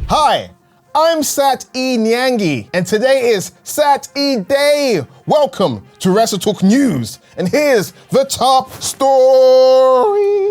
Hi, I'm Sat E Niangi, and today is Sat E Day. Welcome to WrestleTalk News, and here's the top story.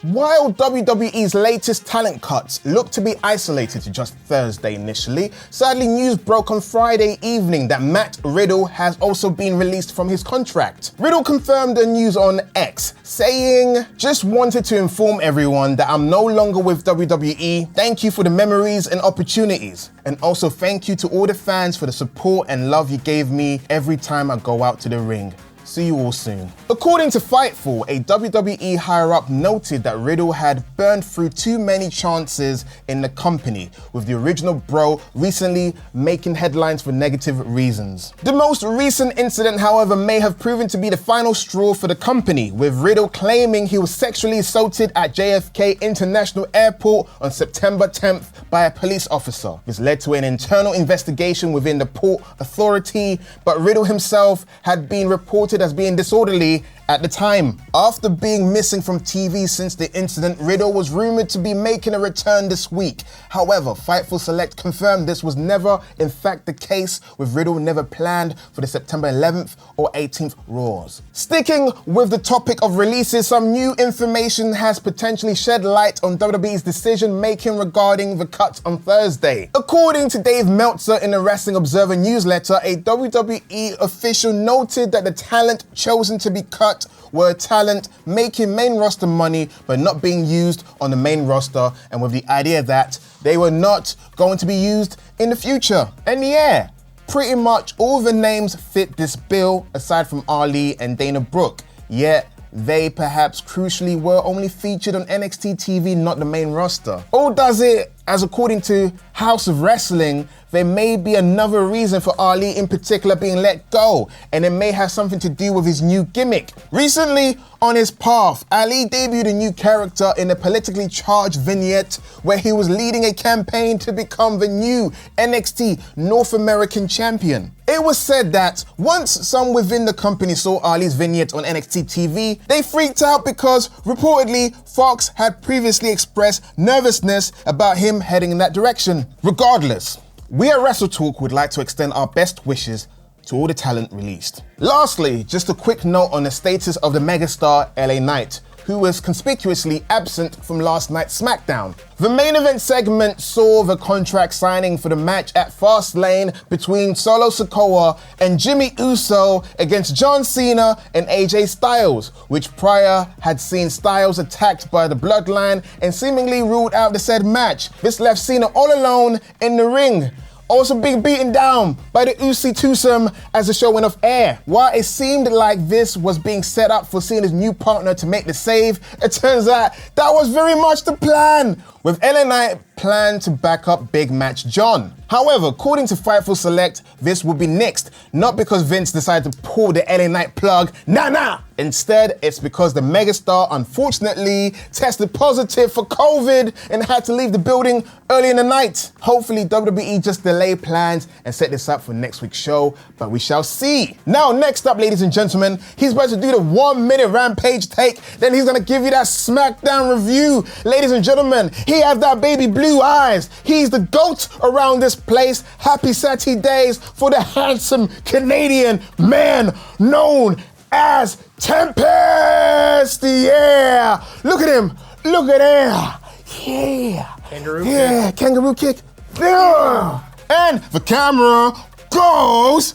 While WWE's latest talent cuts look to be isolated to just Thursday initially, sadly news broke on Friday evening that Matt Riddle has also been released from his contract. Riddle confirmed the news on X, saying, "Just wanted to inform everyone that I'm no longer with WWE. Thank you for the memories and opportunities. And also thank you to all the fans for the support and love you gave me every time I go out to the ring. See you all soon." According to Fightful, a WWE higher-up noted that Riddle had burned through too many chances in the company, with the original bro recently making headlines for negative reasons. The most recent incident, however, may have proven to be the final straw for the company, with Riddle claiming he was sexually assaulted at JFK International Airport on September 10th by a police officer. This led to an internal investigation within the Port Authority, but Riddle himself had been reported as being disorderly at the time. After being missing from TV since the incident, Riddle was rumored to be making a return this week. However, Fightful Select confirmed this was never in fact the case, with Riddle never planned for the September 11th or 18th Raws. Sticking with the topic of releases, some new information has potentially shed light on WWE's decision making regarding the cut on Thursday. According to Dave Meltzer in the Wrestling Observer newsletter, a WWE official noted that the talent chosen to be cut were talent making main roster money but not being used on the main roster, and with the idea that they were not going to be used in the future. And yeah, pretty much all the names fit this bill aside from Ali and Dana Brooke, yet they perhaps crucially were only featured on NXT TV, not the main roster. Or does it, as according to House of Wrestling, there may be another reason for Ali in particular being let go, and it may have something to do with his new gimmick. Recently, on his path, Ali debuted a new character in a politically charged vignette where he was leading a campaign to become the new NXT North American champion. It was said that once some within the company saw Ali's vignette on NXT TV, they freaked out because reportedly Fox had previously expressed nervousness about him heading in that direction. Regardless, we at WrestleTalk would like to extend our best wishes to all the talent released. Lastly, just a quick note on the status of the megastar LA Knight, who was conspicuously absent from last night's SmackDown. The main event segment saw the contract signing for the match at Fastlane between Solo Sikoa and Jimmy Uso against John Cena and AJ Styles, which prior had seen Styles attacked by the Bloodline and seemingly ruled out the said match. This left Cena all alone in the ring, also being beaten down by the Usi twosome as the show went off air. While it seemed like this was being set up for Cena's new partner to make the save, it turns out that was very much the plan, with LA Knight planned to back up Big Match John. However, according to Fightful Select, this would be nixed, not because Vince decided to pull the LA Knight plug, nah. Instead, it's because the megastar unfortunately tested positive for COVID and had to leave the building early in the night. Hopefully WWE just delay plans and set this up for next week's show, but we shall see. Now, next up, ladies and gentlemen, he's about to do the 1-minute Rampage take, then he's gonna give you that SmackDown review. Ladies and gentlemen, he has that baby blue eyes. He's the GOAT around this place. Happy Saturdays for the handsome Canadian man known as Tempest. Yeah, look at him. Look at him. Yeah. Kangaroo kick. Kangaroo kick. Yeah. And the camera goes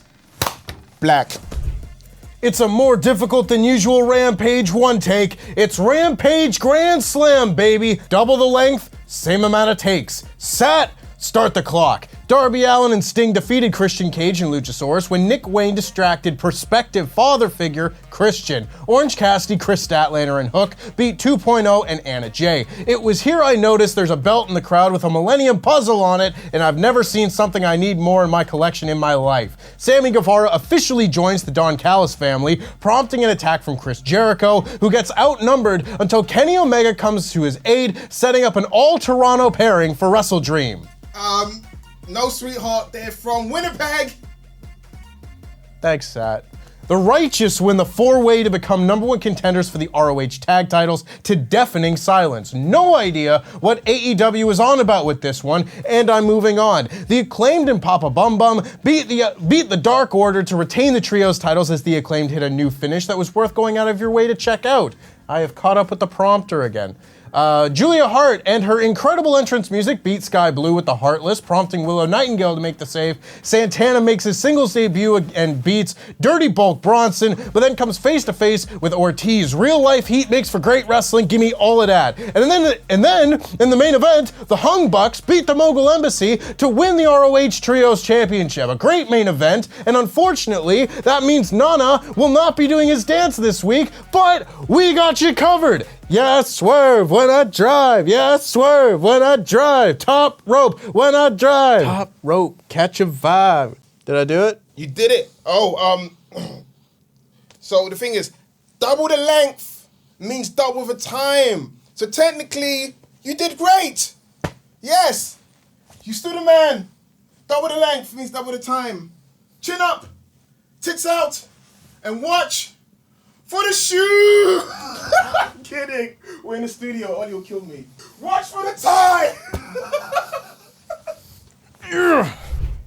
black. It's a more difficult than usual Rampage One Take. It's Rampage Grand Slam, baby. Double the length, same amount of takes. Set, start the clock. Darby Allin and Sting defeated Christian Cage and Luchasaurus when Nick Wayne distracted prospective father figure Christian. Orange Cassidy, Chris Statlander, and Hook beat 2.0 and Anna Jay. It was here I noticed there's a belt in the crowd with a Millennium Puzzle on it, and I've never seen something I need more in my collection in my life. Sammy Guevara officially joins the Don Callis family, prompting an attack from Chris Jericho, who gets outnumbered until Kenny Omega comes to his aid, setting up an all-Toronto pairing for WrestleDream. No, sweetheart, they're from Winnipeg. Thanks, Sat. The Righteous win the 4-way to become #1 contenders for the ROH tag titles to deafening silence. No idea what AEW is on about with this one, and I'm moving on. The Acclaimed and Papa Bum Bum beat the Dark Order to retain the trios titles as the Acclaimed hit a new finish that was worth going out of your way to check out. I have caught up with the prompter again. Julia Hart and her incredible entrance music beat Sky Blue with the Heartless, prompting Willow Nightingale to make the save. Santana makes his singles debut and beats Dirty Bulk Bronson, but then comes face to face with Ortiz. Real life heat makes for great wrestling. Give me all of that. And then in the main event, the Hung Bucks beat the Mogul Embassy to win the ROH Trios Championship. A great main event, and unfortunately, that means Nana will not be doing his dance this week, but we got you covered. Yeah, swerve when I drive. Yeah, swerve when I drive. Top rope when I drive. Top rope, catch a vibe. Did I do it? You did it. So the thing is, double the length means double the time. So technically, you did great. Yes, you stood a man. Double the length means double the time. Chin up, tits out, and watch for the shoe. I'm kidding. We're in the studio. Ollie will kill me. Watch for the tie.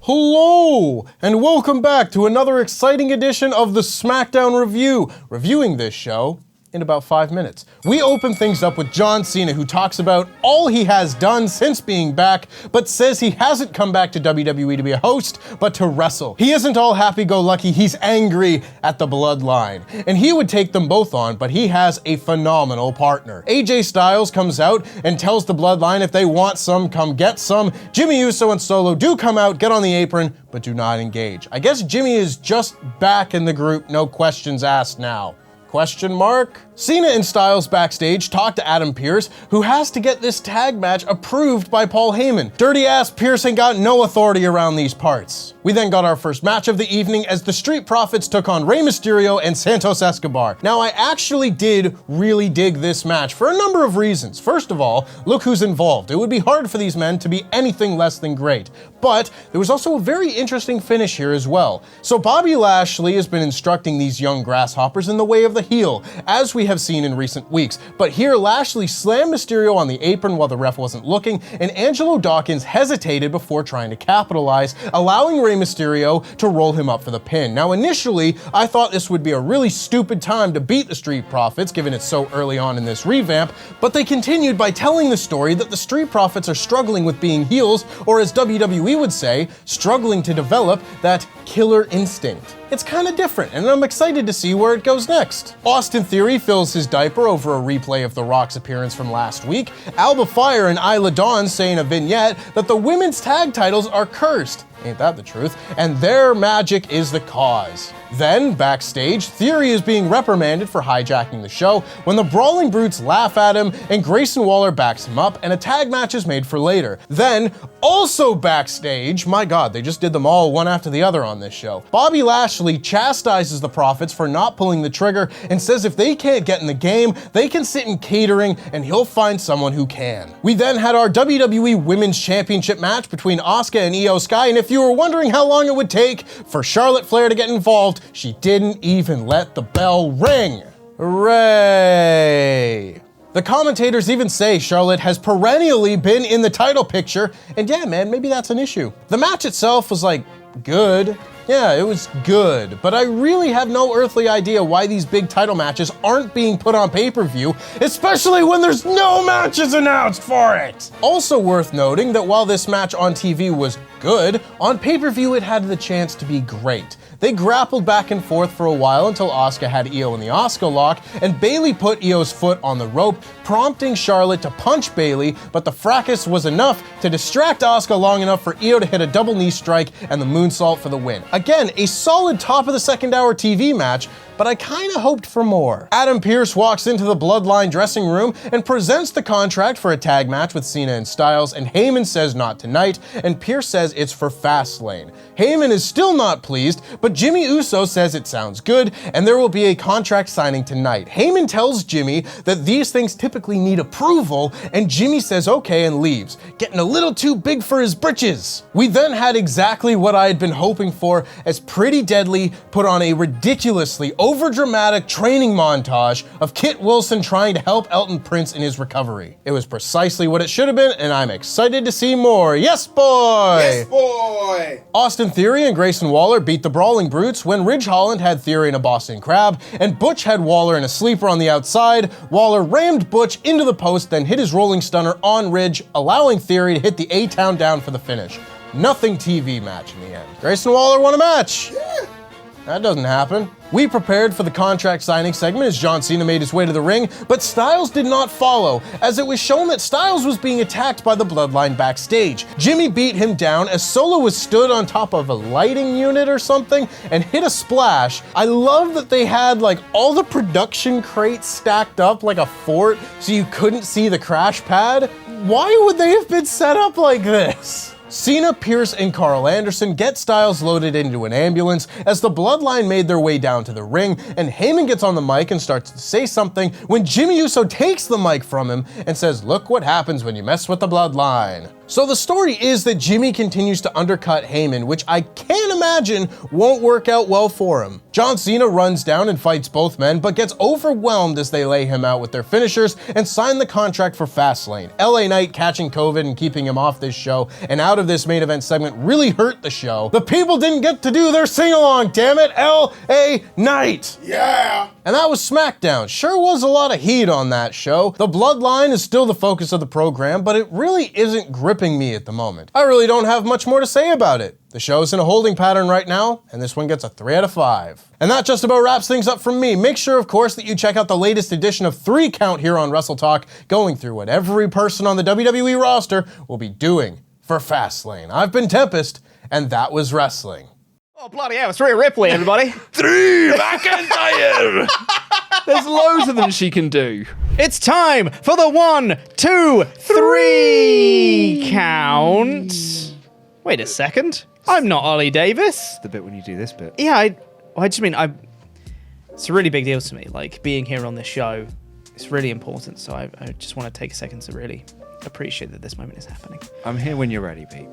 Hello, and welcome back to another exciting edition of the SmackDown Review. Reviewing this show in about 5 minutes. We open things up with John Cena, who talks about all he has done since being back, but says he hasn't come back to WWE to be a host, but to wrestle. He isn't all happy-go-lucky, he's angry at the Bloodline. And he would take them both on, but he has a phenomenal partner. AJ Styles comes out and tells the Bloodline if they want some, come get some. Jimmy Uso and Solo do come out, get on the apron, but do not engage. I guess Jimmy is just back in the group, no questions asked now. Question mark? Cena and Styles backstage talk to Adam Pearce, who has to get this tag match approved by Paul Heyman. Dirty ass Pearce ain't got no authority around these parts. We then got our first match of the evening as the Street Profits took on Rey Mysterio and Santos Escobar. Now, I actually did really dig this match for a number of reasons. First of all, look who's involved. It would be hard for these men to be anything less than great. But there was also a very interesting finish here as well. So Bobby Lashley has been instructing these young grasshoppers in the way of the heel, as we have seen in recent weeks. But here, Lashley slammed Mysterio on the apron while the ref wasn't looking, and Angelo Dawkins hesitated before trying to capitalize, allowing Rey Mysterio to roll him up for the pin. Now, initially, I thought this would be a really stupid time to beat the Street Profits, given it's so early on in this revamp, but they continued by telling the story that the Street Profits are struggling with being heels, or as WWE would say, struggling to develop that killer instinct. It's kind of different, and I'm excited to see where it goes next. Austin Theory fills his diaper over a replay of The Rock's appearance from last week. Alba Fire and Isla Dawn say in a vignette that the women's tag titles are cursed. Ain't that the truth? And their magic is the cause. Then, backstage, Theory is being reprimanded for hijacking the show when the Brawling Brutes laugh at him and Grayson Waller backs him up and a tag match is made for later. Then, also backstage, my god, they just did them all one after the other on this show. Bobby Lashley chastises the Profits for not pulling the trigger and says if they can't get in the game, they can sit in catering and he'll find someone who can. We then had our WWE Women's Championship match between Asuka and Io Sky, and if you were wondering how long it would take for Charlotte Flair to get involved, she didn't even let the bell ring. Hooray! The commentators even say Charlotte has perennially been in the title picture, and yeah, man, maybe that's an issue. The match itself was good. Yeah, it was good, but I really have no earthly idea why these big title matches aren't being put on pay-per-view, especially when there's no matches announced for it. Also worth noting that while this match on TV was good, on pay-per-view it had the chance to be great. They grappled back and forth for a while until Asuka had Io in the Asuka lock, and Bayley put Io's foot on the rope, prompting Charlotte to punch Bayley, but the fracas was enough to distract Asuka long enough for Io to hit a double knee strike and the moonsault for the win. Again, a solid top of the second hour TV match, but I kinda hoped for more. Adam Pearce walks into the Bloodline dressing room and presents the contract for a tag match with Cena and Styles, and Heyman says not tonight, and Pearce says it's for Fastlane. Heyman is still not pleased, but but Jimmy Uso says it sounds good, and there will be a contract signing tonight. Heyman tells Jimmy that these things typically need approval, and Jimmy says okay and leaves, getting a little too big for his britches. We then had exactly what I had been hoping for, as Pretty Deadly put on a ridiculously overdramatic training montage of Kit Wilson trying to help Elton Prince in his recovery. It was precisely what it should have been, and I'm excited to see more. Yes, boy! Yes, boy! Austin Theory and Grayson Waller beat the Brawling Brutes when Ridge Holland had Theory in a Boston Crab, and Butch had Waller in a sleeper on the outside. Waller rammed Butch into the post, then hit his rolling stunner on Ridge, allowing Theory to hit the A-Town down for the finish. Nothing TV match in the end. Grayson Waller won a match. Yeah. That doesn't happen. We prepared for the contract signing segment as John Cena made his way to the ring, but Styles did not follow, as it was shown that Styles was being attacked by the Bloodline backstage. Jimmy beat him down as Solo was stood on top of a lighting unit or something and hit a splash. I love that they had like all the production crates stacked up like a fort so you couldn't see the crash pad. Why would they have been set up like this? Cena, Pierce, and Carl Anderson get Styles loaded into an ambulance as the Bloodline made their way down to the ring, and Heyman gets on the mic and starts to say something when Jimmy Uso takes the mic from him and says, "Look what happens when you mess with the Bloodline." So the story is that Jimmy continues to undercut Heyman, which I can't imagine won't work out well for him. John Cena runs down and fights both men, but gets overwhelmed as they lay him out with their finishers and sign the contract for Fastlane. LA Knight catching COVID and keeping him off this show and out of this main event segment really hurt the show. The people didn't get to do their sing-along, damn it, LA Knight! Yeah! And that was SmackDown. Sure was a lot of heat on that show. The Bloodline is still the focus of the program, but it really isn't gripping me at the moment. I really don't have much more to say about it. The show's in a holding pattern right now, and this one gets a 3 out of 5. And that just about wraps things up from me. Make sure, of course, that you check out the latest edition of 3 Count here on WrestleTalk, going through what every person on the WWE roster will be doing for Fastlane. I've been Tempest, and that was wrestling. Oh, bloody hell, it's Rhea Ripley, everybody. Drew McIntyre! There's loads of them she can do. It's time for the 1, 2, 3 count. Wait a second. I'm not Ollie Davis. The bit when you do this bit. Yeah, I just mean, it's a really big deal to me. Like, being here on this show, it's really important. So I just want to take a second to really appreciate that this moment is happening. I'm here when you're ready, Pete.